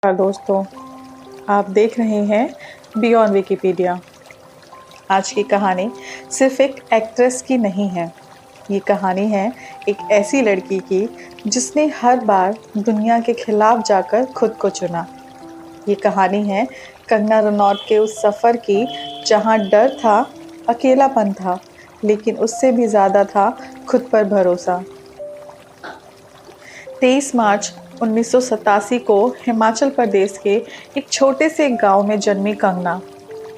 नमस्कार दोस्तों, आप देख रहे हैं बियॉन्ड विकिपीडिया। आज की कहानी सिर्फ एक एक्ट्रेस की नहीं है। ये कहानी है एक ऐसी लड़की की जिसने हर बार दुनिया के खिलाफ जाकर खुद को चुना। ये कहानी है कंगना रनौत के उस सफ़र की जहाँ डर था, अकेलापन था, लेकिन उससे भी ज़्यादा था खुद पर भरोसा। 23 मार्च 1987 को हिमाचल प्रदेश के एक छोटे से गांव में जन्मी कंगना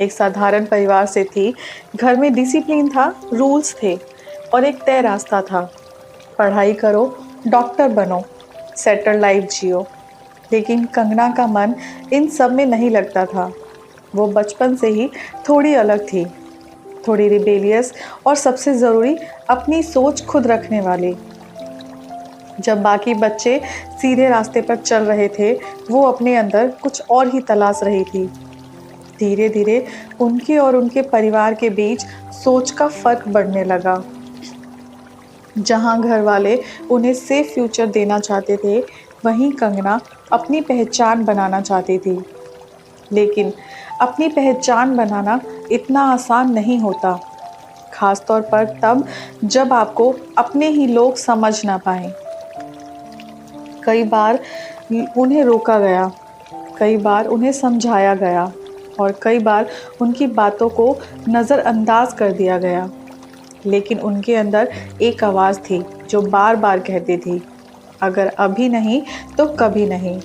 एक साधारण परिवार से थी। घर में डिसिप्लिन था, रूल्स थे और एक तय रास्ता था। पढ़ाई करो, डॉक्टर बनो, सेटल लाइफ जियो। लेकिन कंगना का मन इन सब में नहीं लगता था। वो बचपन से ही थोड़ी अलग थी, थोड़ी रिबेलियस और सबसे ज़रूरी अपनी सोच खुद रखने वाली। जब बाकी बच्चे सीधे रास्ते पर चल रहे थे, वो अपने अंदर कुछ और ही तलाश रही थी। धीरे धीरे उनके और उनके परिवार के बीच सोच का फर्क बढ़ने लगा। जहां घर वाले उन्हें सेफ फ्यूचर देना चाहते थे, वहीं कंगना अपनी पहचान बनाना चाहती थी। लेकिन अपनी पहचान बनाना इतना आसान नहीं होता, खासतौर पर तब जब आपको अपने ही लोग समझ ना पाएं। कई बार उन्हें रोका गया, कई बार उन्हें समझाया गया और कई बार उनकी बातों को नज़रअंदाज कर दिया गया। लेकिन उनके अंदर एक आवाज़ थी जो बार बार कहती थी, अगर अभी नहीं तो कभी नहीं।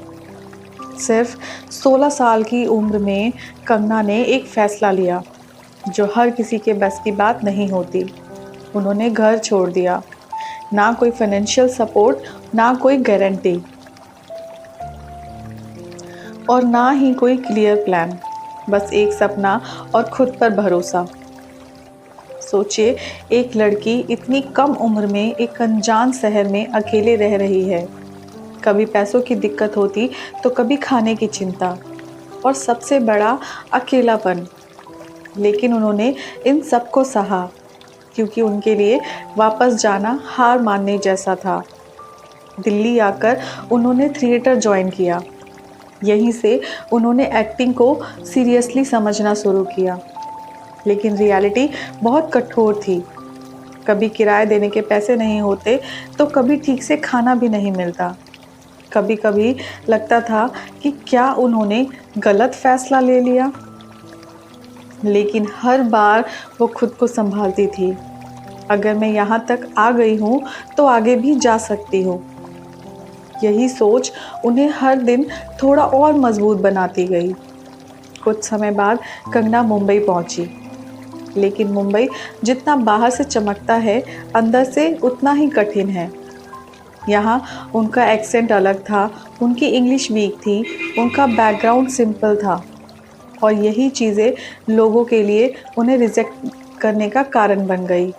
सिर्फ 16 साल की उम्र में कंगना ने एक फ़ैसला लिया जो हर किसी के बस की बात नहीं होती। उन्होंने घर छोड़ दिया, ना कोई फाइनेंशियल सपोर्ट, ना कोई गारंटी और ना ही कोई क्लियर प्लान, बस एक सपना और खुद पर भरोसा। सोचिए, एक लड़की इतनी कम उम्र में एक अनजान शहर में अकेले रह रही है। कभी पैसों की दिक्कत होती तो कभी खाने की चिंता और सबसे बड़ा अकेलापन। लेकिन उन्होंने इन सबको सहा, क्योंकि उनके लिए वापस जाना हार मानने जैसा था। दिल्ली आकर उन्होंने थिएटर ज्वाइन किया। यहीं से उन्होंने एक्टिंग को सीरियसली समझना शुरू किया। लेकिन रियलिटी बहुत कठोर थी। कभी किराए देने के पैसे नहीं होते तो कभी ठीक से खाना भी नहीं मिलता। कभी कभी लगता था कि क्या उन्होंने गलत फैसला ले लिया। लेकिन हर बार वो खुद को संभालती थी। अगर मैं यहाँ तक आ गई हूँ तो आगे भी जा सकती हूँ। यही सोच उन्हें हर दिन थोड़ा और मजबूत बनाती गई। कुछ समय बाद कंगना मुंबई पहुँची। लेकिन मुंबई जितना बाहर से चमकता है, अंदर से उतना ही कठिन है। यहाँ उनका एक्सेंट अलग था, उनकी इंग्लिश वीक थी, उनका बैकग्राउंड सिंपल था और यही चीज़ें लोगों के लिए उन्हें रिजेक्ट करने का कारण बन गई।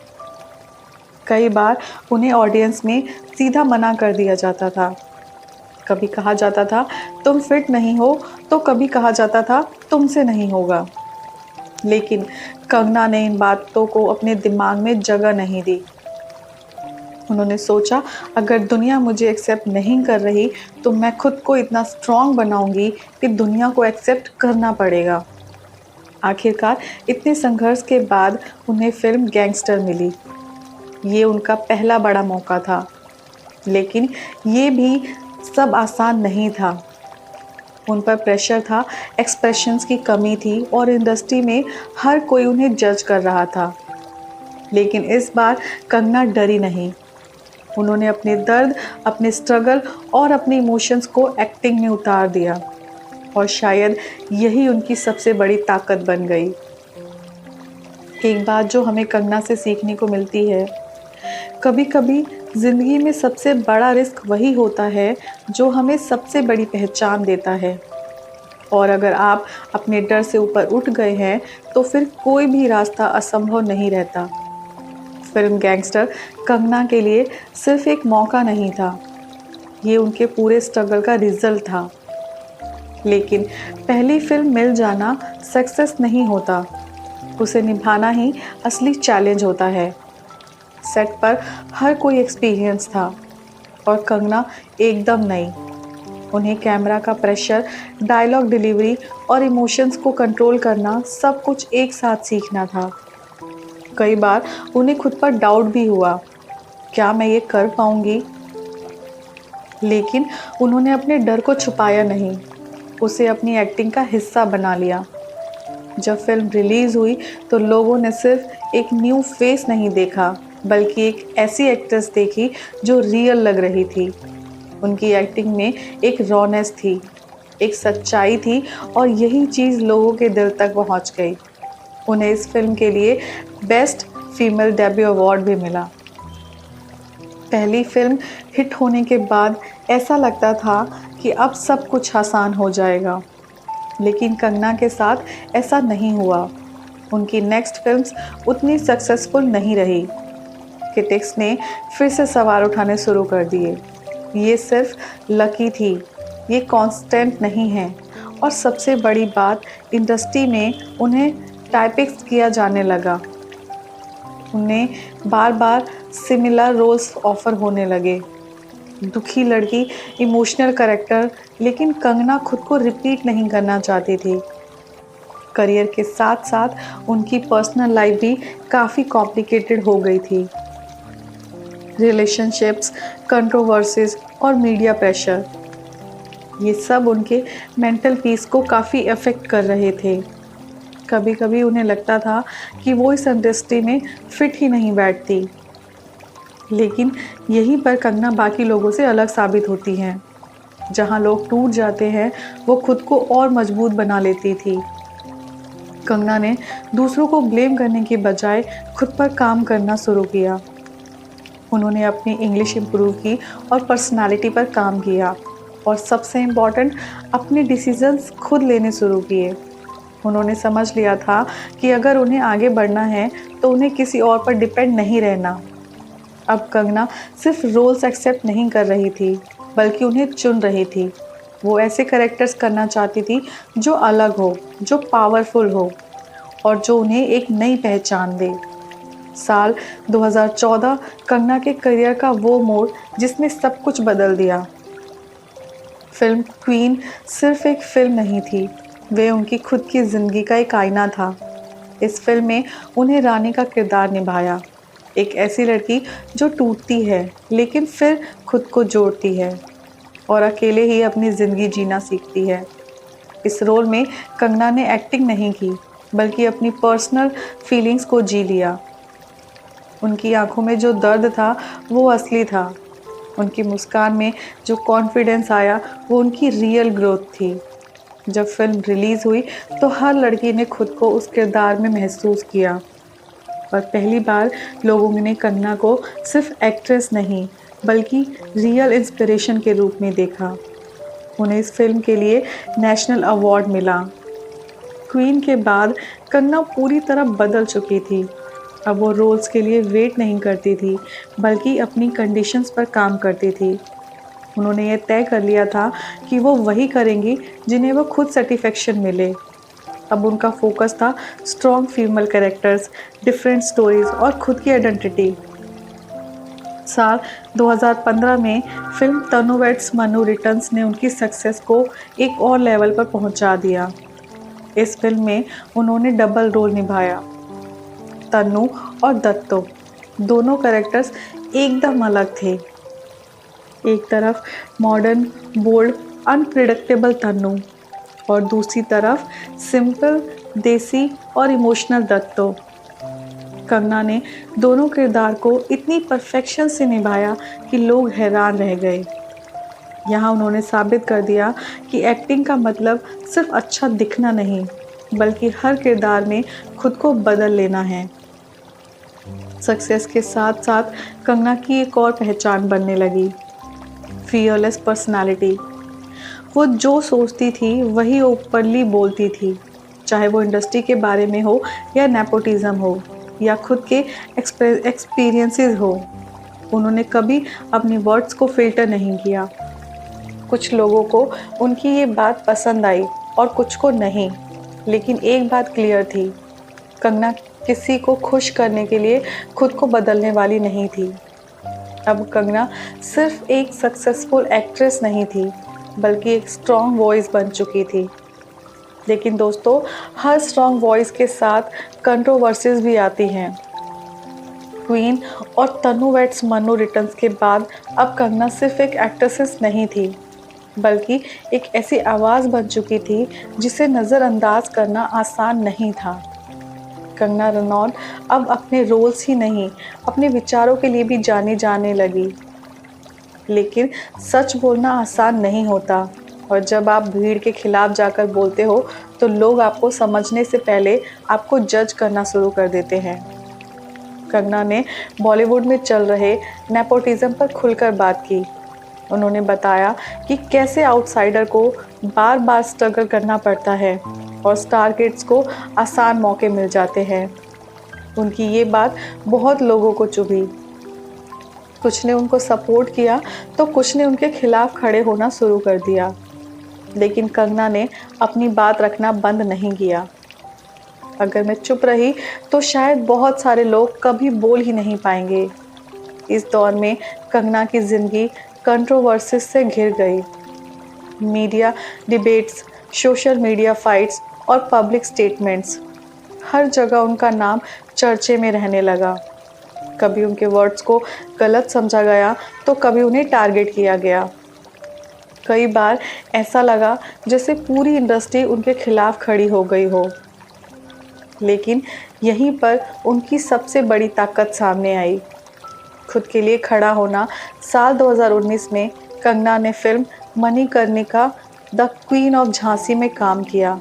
कई बार उन्हें ऑडियंस में सीधा मना कर दिया जाता था। कभी कहा जाता था तुम फिट नहीं हो, तो कभी कहा जाता था तुमसे नहीं होगा। लेकिन कंगना ने इन बातों को अपने दिमाग में जगह नहीं दी। उन्होंने सोचा, अगर दुनिया मुझे एक्सेप्ट नहीं कर रही तो मैं खुद को इतना स्ट्रॉन्ग बनाऊंगी कि दुनिया को एक्सेप्ट करना पड़ेगा। आखिरकार इतने संघर्ष के बाद उन्हें फिल्म गैंगस्टर मिली। ये उनका पहला बड़ा मौका था। लेकिन ये भी सब आसान नहीं था। उन पर प्रेशर था, एक्सप्रेशंस की कमी थी और इंडस्ट्री में हर कोई उन्हें जज कर रहा था। लेकिन इस बार कंगना डरी नहीं। उन्होंने अपने दर्द, अपने स्ट्रगल और अपने इमोशंस को एक्टिंग में उतार दिया और शायद यही उनकी सबसे बड़ी ताकत बन गई। एक बात जो हमें कंगना से सीखने को मिलती है, कभी कभी ज़िंदगी में सबसे बड़ा रिस्क वही होता है जो हमें सबसे बड़ी पहचान देता है। और अगर आप अपने डर से ऊपर उठ गए हैं तो फिर कोई भी रास्ता असंभव नहीं रहता। फिल्म गैंगस्टर कंगना के लिए सिर्फ एक मौका नहीं था, ये उनके पूरे स्ट्रगल का रिजल्ट था। लेकिन पहली फिल्म मिल जाना सक्सेस नहीं होता, उसे निभाना ही असली चैलेंज होता है। सेट पर हर कोई एक्सपीरियंस था और कंगना एकदम नई। उन्हें कैमरा का प्रेशर, डायलॉग डिलीवरी और इमोशंस को कंट्रोल करना सब कुछ एक साथ सीखना था। कई बार उन्हें खुद पर डाउट भी हुआ, क्या मैं ये कर पाऊंगी? लेकिन उन्होंने अपने डर को छुपाया नहीं, उसे अपनी एक्टिंग का हिस्सा बना लिया। जब फिल्म रिलीज़ हुई तो लोगों ने सिर्फ एक न्यू फेस नहीं देखा, बल्कि एक ऐसी एक्ट्रेस देखी जो रियल लग रही थी। उनकी एक्टिंग में एक रॉनेस थी, एक सच्चाई थी और यही चीज़ लोगों के दिल तक पहुंच गई। उन्हें इस फिल्म के लिए बेस्ट फीमेल डेब्यू अवार्ड भी मिला। पहली फिल्म हिट होने के बाद ऐसा लगता था कि अब सब कुछ आसान हो जाएगा, लेकिन कंगना के साथ ऐसा नहीं हुआ। उनकी नेक्स्ट फिल्म्स उतनी सक्सेसफुल नहीं रही। क्रिटिक्स ने फिर से सवाल उठाने शुरू कर दिए, ये सिर्फ लकी थी, ये कांस्टेंट नहीं है। और सबसे बड़ी बात, इंडस्ट्री में उन्हें टाइपिक्स किया जाने लगा। उन्हें बार बार सिमिलर रोल्स ऑफर होने लगे। दुखी लड़की, इमोशनल कैरेक्टर, लेकिन कंगना खुद को रिपीट नहीं करना चाहती थी। करियर के साथ साथ उनकी पर्सनल लाइफ भी काफ़ी कॉम्प्लिकेटेड हो गई थी। रिलेशनशिप्स, कंट्रोवर्सीज और मीडिया प्रेशर, ये सब उनके मेंटल पीस को काफ़ी अफेक्ट कर रहे थे। कभी कभी उन्हें लगता था कि वो इस इंडस्ट्री में फिट ही नहीं बैठती। लेकिन यहीं पर कंगना बाकी लोगों से अलग साबित होती हैं। जहां लोग टूट जाते हैं, वो खुद को और मजबूत बना लेती थी। कंगना ने दूसरों को ब्लेम करने के बजाय खुद पर काम करना शुरू किया। उन्होंने अपनी इंग्लिश इम्प्रूव की और पर्सनालिटी पर काम किया, और सबसे इम्पॉर्टेंट, अपने डिसीजंस खुद लेने शुरू किए। उन्होंने समझ लिया था कि अगर उन्हें आगे बढ़ना है तो उन्हें किसी और पर डिपेंड नहीं रहना। अब कंगना सिर्फ रोल्स एक्सेप्ट नहीं कर रही थी, बल्कि उन्हें चुन रही थी। वो ऐसे कैरेक्टर्स करना चाहती थी जो अलग हो, जो पावरफुल हो और जो उन्हें एक नई पहचान दे। साल 2014 कंगना के करियर का वो मोड़ जिसने सब कुछ बदल दिया। फिल्म क्वीन सिर्फ एक फिल्म नहीं थी, वे उनकी खुद की ज़िंदगी का एक आईना था। इस फिल्म में उन्हें रानी का किरदार निभाया, एक ऐसी लड़की जो टूटती है लेकिन फिर खुद को जोड़ती है और अकेले ही अपनी ज़िंदगी जीना सीखती है। इस रोल में कंगना ने एक्टिंग नहीं की, बल्कि अपनी पर्सनल फीलिंग्स को जी लिया। उनकी आंखों में जो दर्द था वो असली था। उनकी मुस्कान में जो कॉन्फिडेंस आया वो उनकी रियल ग्रोथ थी। जब फिल्म रिलीज़ हुई तो हर लड़की ने खुद को उस किरदार में महसूस किया, और पहली बार लोगों ने कंगना को सिर्फ एक्ट्रेस नहीं, बल्कि रियल इंस्पिरेशन के रूप में देखा। उन्हें इस फिल्म के लिए नेशनल अवार्ड मिला। क्वीन के बाद कंगना पूरी तरह बदल चुकी थी। अब वो रोल्स के लिए वेट नहीं करती थी, बल्कि अपनी कंडीशंस पर काम करती थी। उन्होंने ये तय कर लिया था कि वो वही करेंगी जिन्हें वो खुद सेटिस्फेक्शन मिले। अब उनका फोकस था strong female characters, different stories और खुद की आइडेंटिटी। साल 2015 में फिल्म तनु वेड्स मनु रिटर्न्स ने उनकी सक्सेस को एक और लेवल पर पहुंचा दिया। इस फिल्म में उन्होंने डबल रोल निभाया। तनु और दत्तो दोनों कैरेक्टर्स एकदम अलग थे। एक तरफ मॉडर्न, बोल्ड, अनप्रिडिक्टेबल तनु और दूसरी तरफ सिंपल, देसी और इमोशनल दत्तो। कंगना ने दोनों किरदार को इतनी परफेक्शन से निभाया कि लोग हैरान रह गए। यहाँ उन्होंने साबित कर दिया कि एक्टिंग का मतलब सिर्फ अच्छा दिखना नहीं, बल्कि हर किरदार में खुद को बदल लेना है। सक्सेस के साथ साथ कंगना की एक और पहचान बनने लगी, फियरलेस पर्सनालिटी। वो जो सोचती थी वही ओपनली बोलती थी, चाहे वो इंडस्ट्री के बारे में हो या नेपोटिज्म हो या खुद के एक्सपीरियंसेस हो। उन्होंने कभी अपने वर्ड्स को फिल्टर नहीं किया। कुछ लोगों को उनकी ये बात पसंद आई और कुछ को नहीं, लेकिन एक बात क्लियर थी, कंगना किसी को खुश करने के लिए खुद को बदलने वाली नहीं थी। अब कंगना सिर्फ एक सक्सेसफुल एक्ट्रेस नहीं थी, बल्कि एक स्ट्रॉन्ग वॉइस बन चुकी थी। लेकिन दोस्तों, हर स्ट्रॉन्ग वॉइस के साथ कंट्रोवर्सीज भी आती हैं। क्वीन और तनु वेड्स मन्नू रिटर्न्स के बाद अब कंगना सिर्फ एक एक्ट्रेसेस नहीं थी, बल्कि एक ऐसी आवाज़ बन चुकी थी जिसे नज़रअंदाज करना आसान नहीं था। कंगना रनौत अब अपने रोल्स ही नहीं, अपने विचारों के लिए भी जानी जाने लगी। लेकिन सच बोलना आसान नहीं होता, और जब आप भीड़ के खिलाफ जाकर बोलते हो तो लोग आपको समझने से पहले आपको जज करना शुरू कर देते हैं। कंगना ने बॉलीवुड में चल रहे नेपोटिज्म पर खुलकर बात की। उन्होंने बताया कि कैसे आउटसाइडर को बार बार स्ट्रगल करना पड़ता है और स्टार किड्स को आसान मौके मिल जाते हैं। उनकी ये बात बहुत लोगों को चुभी। कुछ ने उनको सपोर्ट किया तो कुछ ने उनके खिलाफ खड़े होना शुरू कर दिया। लेकिन कंगना ने अपनी बात रखना बंद नहीं किया। अगर मैं चुप रही तो शायद बहुत सारे लोग कभी बोल ही नहीं पाएंगे। इस दौर में कंगना की ज़िंदगी कंट्रोवर्सीज से घिर गई। Media debates, social media fights और पब्लिक स्टेटमेंट्स, हर जगह उनका नाम चर्चे में रहने लगा। कभी उनके वर्ड्स को गलत समझा गया तो कभी उन्हें टारगेट किया गया। कई बार ऐसा लगा जैसे पूरी इंडस्ट्री उनके खिलाफ खड़ी हो गई हो। लेकिन यहीं पर उनकी सबसे बड़ी ताकत सामने आई, खुद के लिए खड़ा होना। साल 2019 में कंगना ने film Manikarnika the queen of Jhansi में काम किया।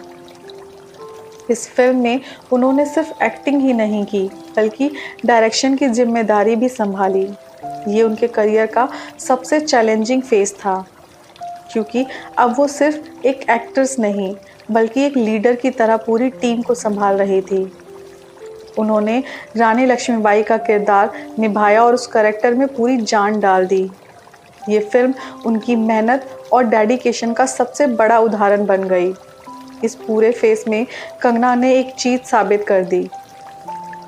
इस फिल्म में उन्होंने सिर्फ एक्टिंग ही नहीं की, बल्कि डायरेक्शन की जिम्मेदारी भी संभाली। ये उनके करियर का सबसे चैलेंजिंग फेज था, क्योंकि अब वो सिर्फ एक एक्ट्रेस नहीं, बल्कि एक लीडर की तरह पूरी टीम को संभाल रही थी। उन्होंने रानी लक्ष्मीबाई का किरदार निभाया और उस कैरेक्टर में पूरी जान डाल दी। ये फिल्म उनकी मेहनत और डेडिकेशन का सबसे बड़ा उदाहरण बन गई। इस पूरे फेस में कंगना ने एक चीज़ साबित कर दी,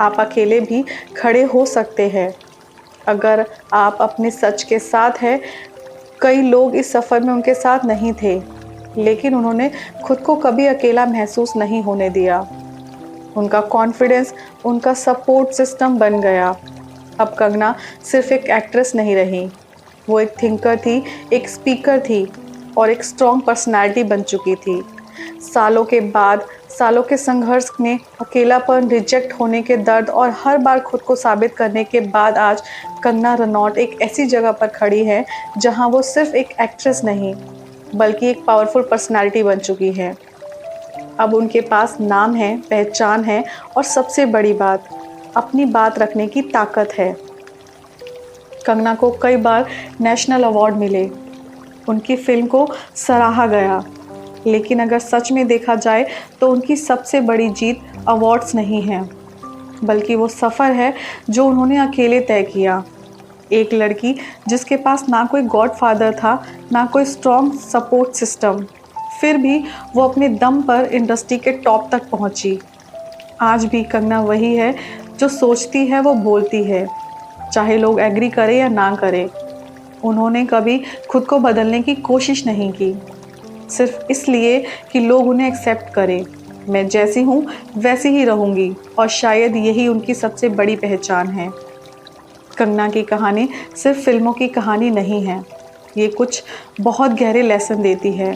आप अकेले भी खड़े हो सकते हैं अगर आप अपने सच के साथ हैं। कई लोग इस सफ़र में उनके साथ नहीं थे, लेकिन उन्होंने खुद को कभी अकेला महसूस नहीं होने दिया। उनका कॉन्फिडेंस उनका सपोर्ट सिस्टम बन गया। अब कंगना सिर्फ एक एक्ट्रेस नहीं रही, वो एक थिंकर थी, एक स्पीकर थी और एक स्ट्रॉन्ग पर्सनैलिटी बन चुकी थी। सालों के बाद, सालों के संघर्ष में, अकेलापन, रिजेक्ट होने के दर्द और हर बार खुद को साबित करने के बाद आज कंगना रनौत एक ऐसी जगह पर खड़ी है जहां वो सिर्फ एक एक्ट्रेस नहीं, बल्कि एक पावरफुल पर्सनैलिटी बन चुकी है। अब उनके पास नाम है, पहचान है और सबसे बड़ी बात, अपनी बात रखने की ताकत है। कंगना को कई बार नेशनल अवार्ड मिले, उनकी फिल्म को सराहा गया, लेकिन अगर सच में देखा जाए तो उनकी सबसे बड़ी जीत अवार्ड्स नहीं है, बल्कि वो सफ़र है जो उन्होंने अकेले तय किया। एक लड़की जिसके पास ना कोई गॉडफादर था, ना कोई स्ट्रॉन्ग सपोर्ट सिस्टम, फिर भी वो अपने दम पर इंडस्ट्री के टॉप तक पहुंची। आज भी कंगना वही है, जो सोचती है वो बोलती है, चाहे लोग एग्री करें या ना करें। उन्होंने कभी खुद को बदलने की कोशिश नहीं की, सिर्फ इसलिए कि लोग उन्हें एक्सेप्ट करें। मैं जैसी हूँ वैसी ही रहूँगी, और शायद यही उनकी सबसे बड़ी पहचान है। कंगना की कहानी सिर्फ फिल्मों की कहानी नहीं है, ये कुछ बहुत गहरे लेसन देती है।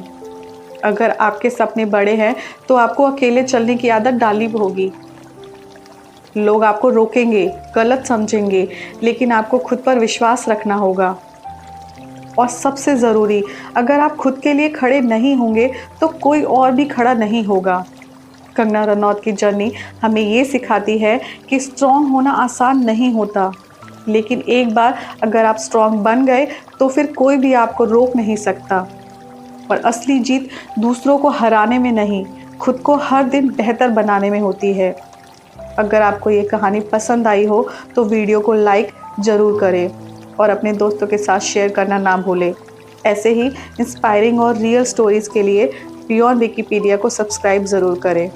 अगर आपके सपने बड़े हैं तो आपको अकेले चलने की आदत डालनी होगी। लोग आपको रोकेंगे, गलत समझेंगे, लेकिन आपको खुद पर विश्वास रखना होगा। और सबसे ज़रूरी, अगर आप खुद के लिए खड़े नहीं होंगे तो कोई और भी खड़ा नहीं होगा। कंगना रनौत की जर्नी हमें ये सिखाती है कि स्ट्रॉन्ग होना आसान नहीं होता, लेकिन एक बार अगर आप स्ट्रॉन्ग बन गए तो फिर कोई भी आपको रोक नहीं सकता। और असली जीत दूसरों को हराने में नहीं, खुद को हर दिन बेहतर बनाने में होती है। अगर आपको ये कहानी पसंद आई हो तो वीडियो को लाइक ज़रूर करें और अपने दोस्तों के साथ शेयर करना ना भूलें। ऐसे ही इंस्पायरिंग और रियल स्टोरीज़ के लिए बियॉन्ड विकिपीडिया को सब्सक्राइब ज़रूर करें।